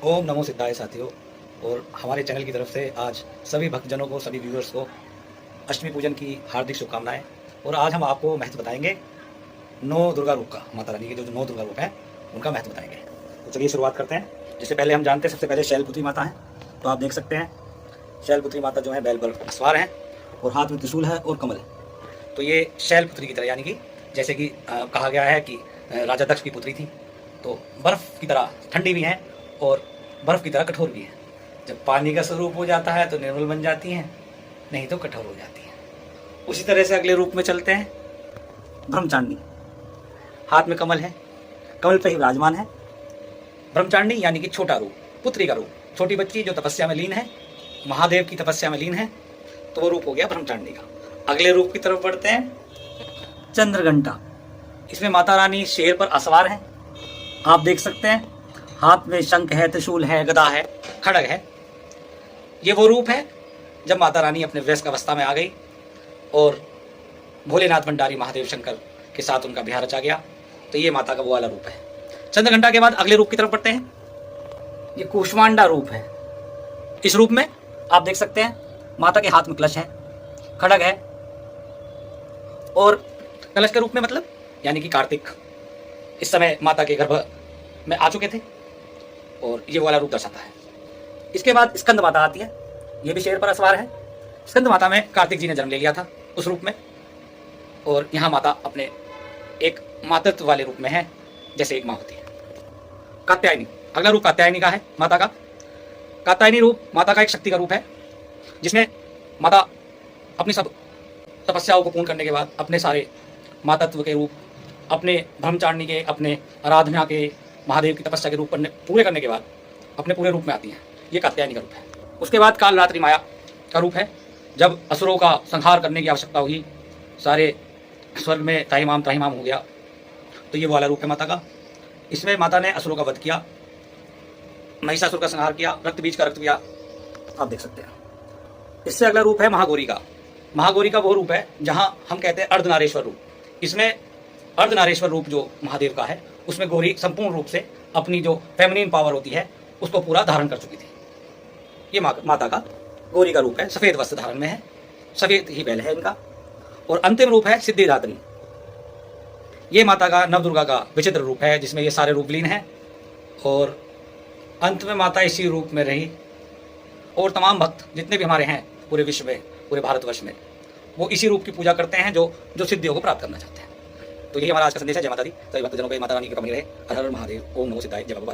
ओम नमो सिद्धाय साथियों। और हमारे चैनल की तरफ से आज सभी भक्तजनों को, सभी व्यूअर्स को अष्टमी पूजन की हार्दिक शुभकामनाएं। और आज हम आपको महत्व बताएंगे नौ दुर्गा रूप का, माता रानी के जो नौ दुर्गा रूप हैं उनका महत्व बताएंगे। तो चलिए शुरुआत करते हैं। जिससे पहले हम जानते हैं, सबसे पहले शैलपुत्री माता हैं। तो आप देख सकते हैं शैलपुत्री माता जो है बैल पर सवार हैं और हाथ में त्रिशूल है और कमल है। तो ये शैलपुत्री की तरह, यानी कि जैसे कि कहा गया है कि राजा दक्ष की पुत्री थी, तो बर्फ़ की तरह ठंडी भी हैं और बर्फ़ की तरह कठोर भी हैं। जब पानी का स्वरूप हो जाता है तो निर्मल बन जाती हैं, नहीं तो कठोर हो जाती हैं। उसी तरह से अगले रूप में चलते हैं। ब्रह्मचारिणी, हाथ में कमल है, कमल पर ही विराजमान है। ब्रह्मचारिणी यानी कि छोटा रूप, पुत्री का रूप, छोटी बच्ची जो तपस्या में लीन है, महादेव की तपस्या में लीन है, तो वो रूप हो गया ब्रह्मचारिणी का। अगले रूप की तरफ बढ़ते हैं। चंद्रघंटा, इसमें माता रानी शेर पर असवार है। आप देख सकते हैं हाथ में शंख है, त्रिशूल है, गदा है, खड्ग है। ये वो रूप है जब माता रानी अपने वयस्क अवस्था में आ गई और भोलेनाथ भंडारी महादेव शंकर के साथ उनका ब्याह रचा गया। तो ये माता का वो वाला रूप है। चंद्रघंटा के बाद अगले रूप की तरफ बढ़ते हैं। ये कूष्मांडा रूप है। इस रूप में आप देख सकते हैं माता के हाथ में कलश है, खड्ग है, और कलश के रूप में मतलब यानी कि कार्तिक इस समय माता के गर्भ में आ चुके थे और ये वाला रूप दर्शाता है। इसके बाद स्कंद माता आती है। ये भी शेर पर असवार है। स्कंद माता में कार्तिक जी ने जन्म ले लिया था उस रूप में, और यहाँ माता अपने एक मातृत्व वाले रूप में है, जैसे एक माँ होती है। कात्यायनी, अगला रूप कात्यायनी का है माता का। कात्यायनी रूप माता का एक शक्ति का रूप है, जिसमें माता अपनी सब तपस्याओं को पूर्ण करने के बाद अपने सारे मातृत्व के रूप, अपने ब्रह्मचारिणी के, अपने आराधना के, महादेव की तपस्या के रूप पूरे करने के बाद अपने पूरे रूप में आती हैं। ये कात्यायनी का रूप है। उसके बाद कालरात्रि माया का रूप है। जब असुरों का संहार करने की आवश्यकता हुई, सारे स्वर्ग में त्राहिमाम हो गया, तो ये वाला रूप है माता का। इसमें माता ने असुरों का वध किया, महिषासुर का संहार किया, रक्त बीज का रक्त पिया, आप देख सकते हैं। इससे अगला रूप है महागौरी का। महागौरी का वो रूप है जहां हम कहते हैं अर्धनारेश्वर रूप। इसमें अर्धनारेश्वर रूप जो महादेव का है, उसमें गौरी संपूर्ण रूप से अपनी जो फेमिनिन पावर होती है उसको पूरा धारण कर चुकी थी। ये माता का गौरी का रूप है। सफ़ेद वस्त्र धारण में है, सफ़ेद ही बैल है इनका। और अंतिम रूप है सिद्धिदात्री। ये माता का, नवदुर्गा का विचित्र रूप है, जिसमें ये सारे रूप लीन हैं। और अंत में माता इसी रूप में रही और तमाम भक्त जितने भी हमारे हैं पूरे विश्व में, पूरे भारतवर्ष में, वो इसी रूप की पूजा करते हैं जो सिद्धियों को प्राप्त करना चाहते हैं। तो यही हमारा आज का संदेश है। जय माता दी। सभी भक्तजनों को माता रानी की कृपा बनी रहे। हर हर महादेव। ओम नमो सिद्धाय। जय बाबा।